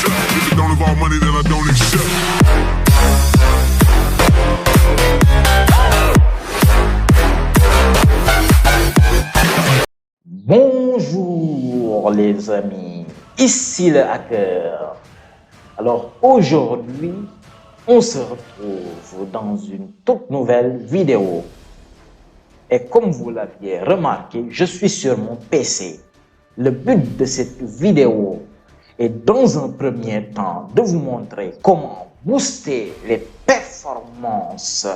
If you don't involve money, then I don't accept. Bonjour les amis, ici le hacker. Alors aujourd'hui, on se retrouve dans une toute nouvelle vidéo. Et comme vous l'aviez remarqué, je suis sur mon PC. Le but de cette vidéo est dans un premier temps de vous montrer comment booster les performances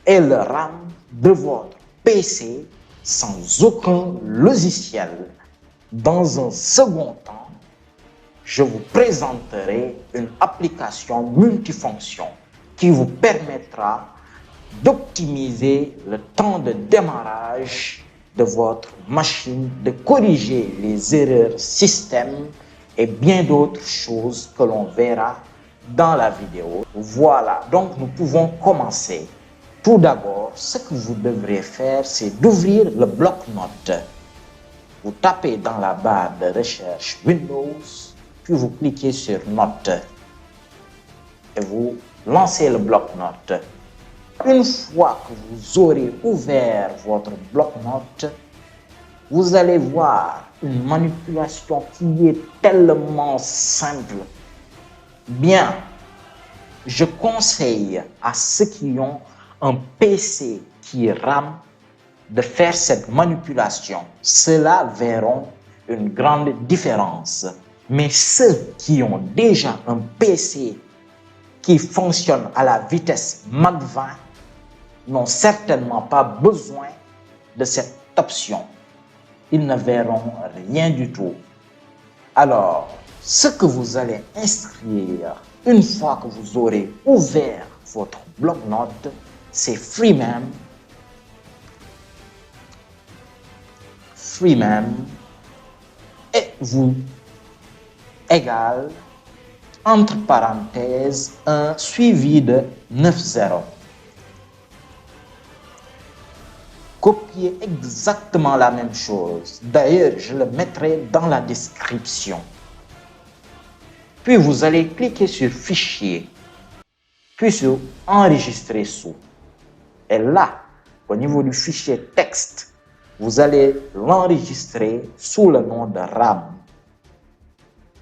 et le RAM de votre PC sans aucun logiciel. Dans un second temps, je vous présenterai une application multifonction qui vous permettra d'optimiser le temps de démarrage de votre machine, de corriger les erreurs système et bien d'autres choses que l'on verra dans la vidéo. Voilà, donc nous pouvons commencer. Tout d'abord, ce que vous devrez faire, c'est d'ouvrir le bloc-notes. Vous tapez dans la barre de recherche Windows, puis vous cliquez sur Notes et vous lancez le bloc-notes. Une fois que vous aurez ouvert votre bloc-notes, vous allez voir une manipulation qui est tellement simple. Bien, je conseille à ceux qui ont un PC qui rame de faire cette manipulation. Ceux-là verront une grande différence. Mais ceux qui ont déjà un PC qui fonctionne à la vitesse Mach 20 n'ont certainement pas besoin de cette option. Ils ne verront rien du tout. Alors, ce que vous allez inscrire une fois que vous aurez ouvert votre bloc-notes, c'est Freeman et vous égale entre parenthèses un suivi de 9,0. Copiez exactement la même chose. D'ailleurs, je le mettrai dans la description. Puis vous allez cliquer sur Fichier, puis sur Enregistrer sous. Et là, au niveau du fichier texte, vous allez l'enregistrer sous le nom de RAM.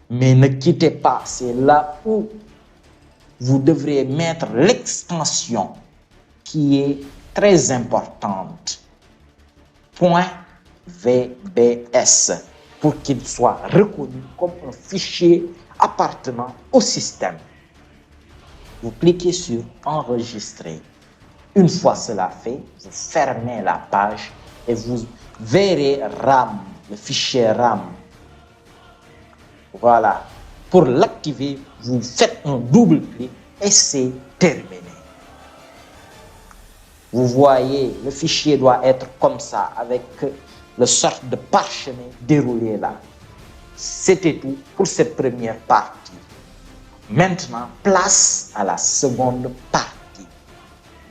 Mais ne quittez pas, c'est là où vous devrez mettre l'extension qui est très importante. .vbs pour qu'il soit reconnu comme un fichier appartenant au système. Vous cliquez sur Enregistrer. Une fois cela fait, vous fermez la page et vous verrez RAM, le fichier RAM. Voilà. Pour l'activer, vous faites un double clic et c'est terminé. Vous voyez, le fichier doit être comme ça, avec le sorte de parchemin déroulé là. C'était tout pour cette première partie. Maintenant, place à la seconde partie.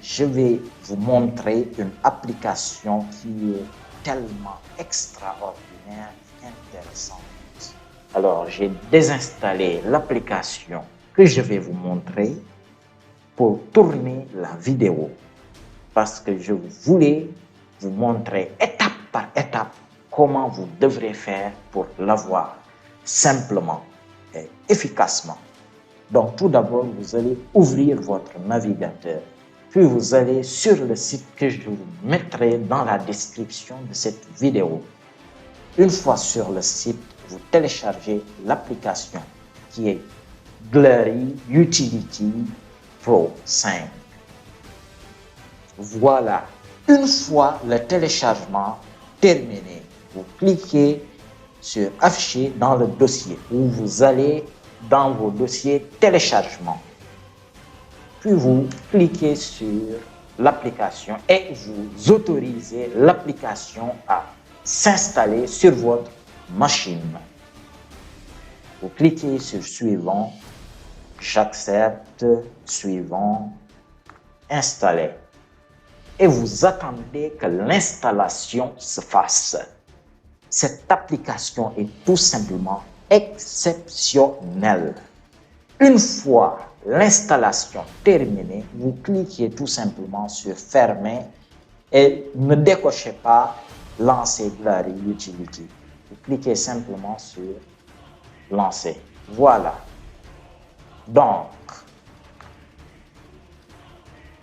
Je vais vous montrer une application qui est tellement extraordinaire et intéressante. Alors, j'ai désinstallé l'application que je vais vous montrer pour tourner la vidéo. Parce que je voulais vous montrer étape par étape comment vous devrez faire pour l'avoir simplement et efficacement. Donc tout d'abord, vous allez ouvrir votre navigateur. Puis vous allez sur le site que je vous mettrai dans la description de cette vidéo. Une fois sur le site, vous téléchargez l'application qui est Glary Utility Pro 5. Voilà, une fois le téléchargement terminé, vous cliquez sur Afficher dans le dossier où vous allez dans vos dossiers téléchargement. Puis vous cliquez sur l'application et vous autorisez l'application à s'installer sur votre machine. Vous cliquez sur Suivant, j'accepte, Suivant, Installer. Et vous attendez que l'installation se fasse. Cette application est tout simplement exceptionnelle. Une fois l'installation terminée, vous cliquez tout simplement sur fermer et ne décochez pas lancer Blurry Utility. Vous cliquez simplement sur lancer. Voilà. Donc,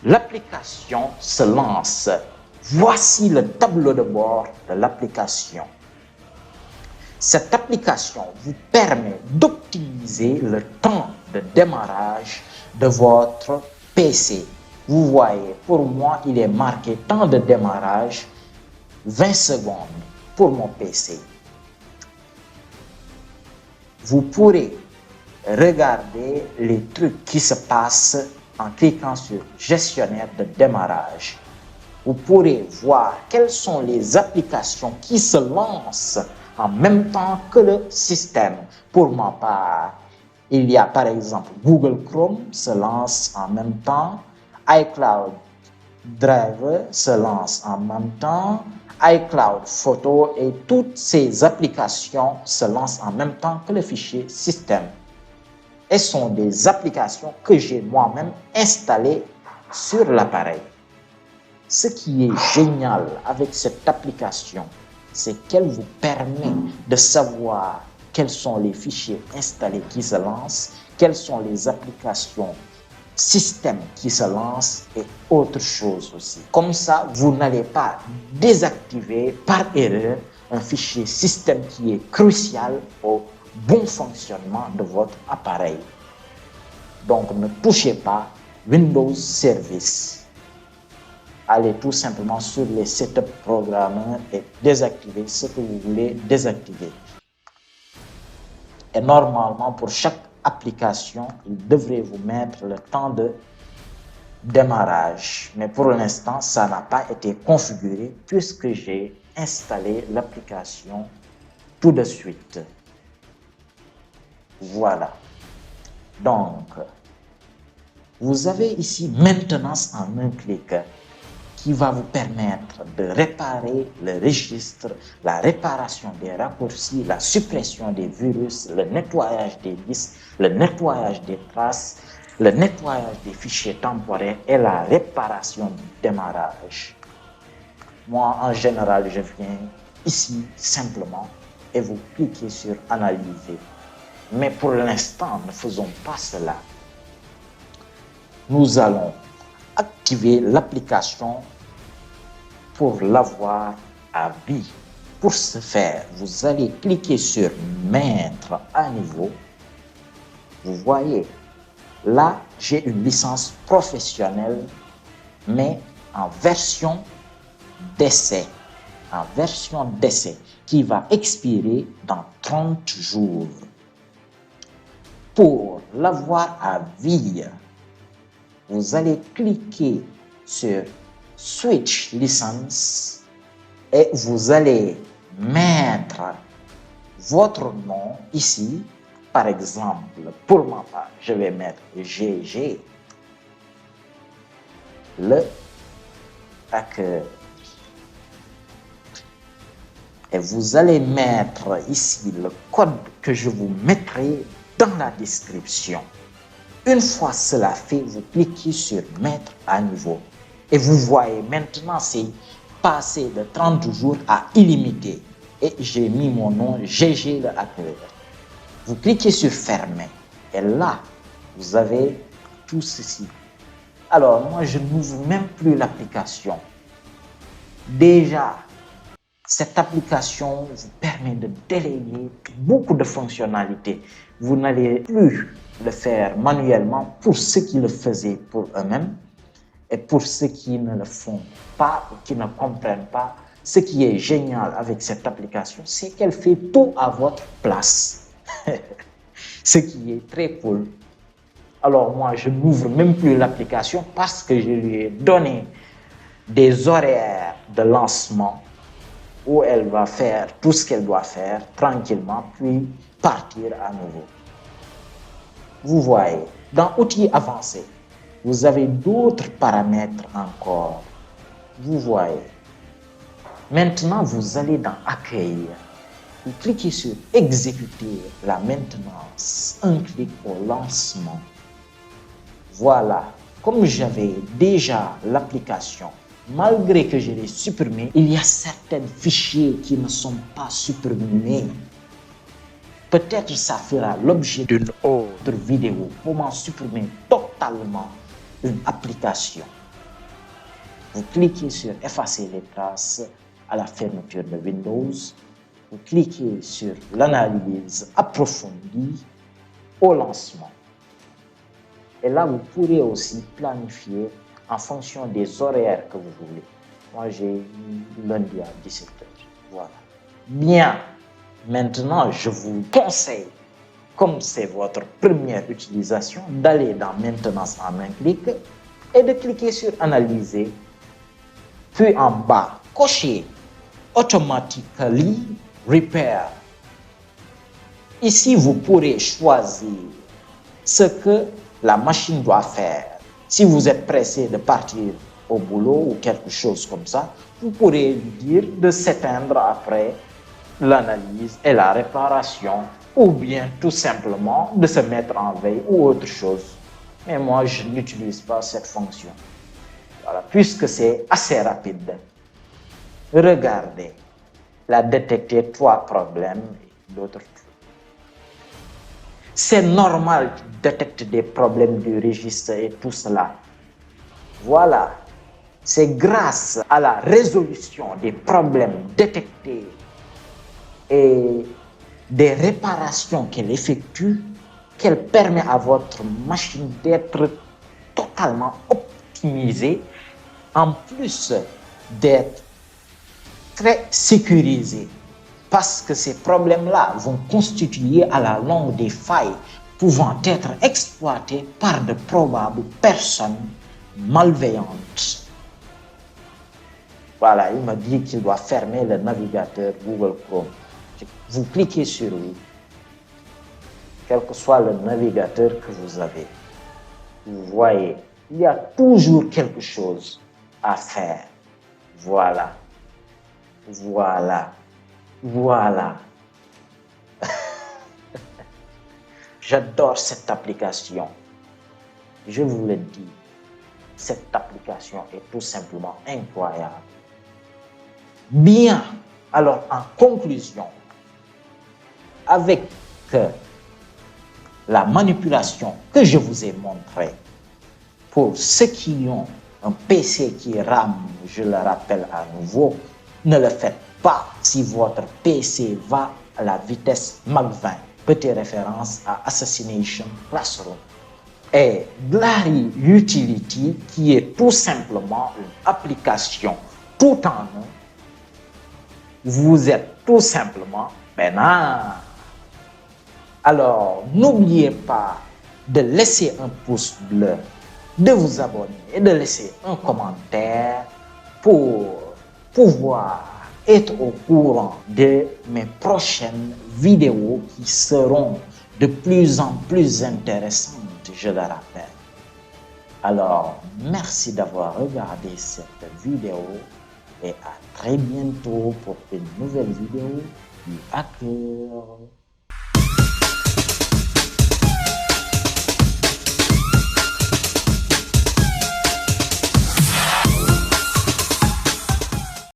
l'application se lance. Voici le tableau de bord de l'application. Cette application vous permet d'optimiser le temps de démarrage de votre PC. Vous voyez, pour moi, il est marqué temps de démarrage 20 secondes pour mon PC. Vous pourrez regarder les trucs qui se passent en cliquant sur gestionnaire de démarrage. Vous pourrez voir quelles sont les applications qui se lancent en même temps que le système. Pour ma part, il y a par exemple Google Chrome se lance en même temps, iCloud Drive se lance en même temps, iCloud Photo et toutes ces applications se lancent en même temps que le fichier système. Et sont des applications que j'ai moi-même installées sur l'appareil. Ce qui est génial avec cette application, c'est qu'elle vous permet de savoir quels sont les fichiers installés qui se lancent, quelles sont les applications système qui se lancent et autre chose aussi. Comme ça, vous n'allez pas désactiver par erreur un fichier système qui est crucial au bon fonctionnement de votre appareil. Donc, ne touchez pas Windows Service. Allez tout simplement sur les setup programmeurs et désactivez ce que vous voulez désactiver. Et normalement, pour chaque application, il devrait vous mettre le temps de démarrage. Mais pour l'instant, ça n'a pas été configuré puisque j'ai installé l'application tout de suite. Voilà. Donc, vous avez ici maintenance en un clic qui va vous permettre de réparer le registre, la réparation des raccourcis, la suppression des virus, le nettoyage des disques, le nettoyage des traces, le nettoyage des fichiers temporaires et la réparation du démarrage. Moi, en général, je viens ici simplement et vous cliquez sur analyser. Mais pour l'instant, ne faisons pas cela. Nous allons activer l'application pour l'avoir à vie. Pour ce faire, vous allez cliquer sur mettre à niveau. Vous voyez, là, j'ai une licence professionnelle, mais en version d'essai. En version d'essai qui va expirer dans 30 jours. Pour l'avoir à vie, vous allez cliquer sur Switch License et vous allez mettre votre nom ici. Par exemple, pour ma part, je vais mettre GG, le hacker. Et vous allez mettre ici le code que je vous mettrai dans la description. Une fois cela fait, vous cliquez sur mettre à niveau. Et vous voyez maintenant, c'est passé de 30 jours à illimité. Et j'ai mis mon nom GG le hacker. Vous cliquez sur fermer. Et là, vous avez tout ceci. Alors, moi, je n'ouvre même plus l'application. Déjà, cette application vous permet de déléguer beaucoup de fonctionnalités. Vous n'allez plus le faire manuellement pour ceux qui le faisaient pour eux-mêmes et pour ceux qui ne le font pas ou qui ne comprennent pas. Ce qui est génial avec cette application, c'est qu'elle fait tout à votre place. Ce qui est très cool. Alors moi, je n'ouvre même plus l'application parce que je lui ai donné des horaires de lancement où elle va faire tout ce qu'elle doit faire tranquillement, puis partir à nouveau. Vous voyez, dans Outils avancés, vous avez d'autres paramètres encore. Vous voyez. Maintenant, vous allez dans Accueil. Vous cliquez sur exécuter la maintenance, un clic au lancement. Voilà, comme j'avais déjà l'application, malgré que je l'ai supprimée, il y a certains fichiers qui ne sont pas supprimés. Peut-être ça fera l'objet d'une autre vidéo, comment supprimer totalement une application. Vous cliquez sur effacer les traces à la fermeture de Windows. Vous cliquez sur l'analyse approfondie au lancement. Et là, vous pourrez aussi planifier en fonction des horaires que vous voulez. Moi, j'ai lundi à 17h. Voilà. Bien. Maintenant, je vous conseille, comme c'est votre première utilisation, d'aller dans Maintenance en un clic et de cliquer sur Analyser. Puis en bas, cochez Automatically Repair. Ici, vous pourrez choisir ce que la machine doit faire. Si vous êtes pressé de partir au boulot ou quelque chose comme ça, vous pourrez lui dire de s'éteindre après l'analyse et la réparation, ou bien tout simplement de se mettre en veille ou autre chose. Mais moi, je n'utilise pas cette fonction. Voilà, puisque c'est assez rapide. Regardez, il a détecté 3 problèmes et d'autres trucs. C'est normal qu'il détecte des problèmes du registre et tout cela. Voilà, c'est grâce à la résolution des problèmes détectés et des réparations qu'elle effectue qu'elle permet à votre machine d'être totalement optimisée, en plus d'être très sécurisée. Parce que ces problèmes-là vont constituer à la longue des failles pouvant être exploitées par de probables personnes malveillantes. Voilà, il m'a dit qu'il doit fermer le navigateur Google Chrome. Vous cliquez sur oui, quel que soit le navigateur que vous avez. Vous voyez, il y a toujours quelque chose à faire. Voilà. Voilà. Voilà. J'adore cette application. Je vous le dis, cette application est tout simplement incroyable. Bien, alors en conclusion, avec la manipulation que je vous ai montrée, pour ceux qui ont un PC qui rame, je le rappelle à nouveau, ne le faites pas si votre PC va à la vitesse Mach 20. Petite référence à Assassination Classroom. Et Glary Utility, qui est tout simplement une application tout en un, vous êtes tout simplement bénin. Alors, n'oubliez pas de laisser un pouce bleu, de vous abonner et de laisser un commentaire pour pouvoir être au courant de mes prochaines vidéos qui seront de plus en plus intéressantes, je le rappelle. Alors, merci d'avoir regardé cette vidéo et à très bientôt pour une nouvelle vidéo du hacker.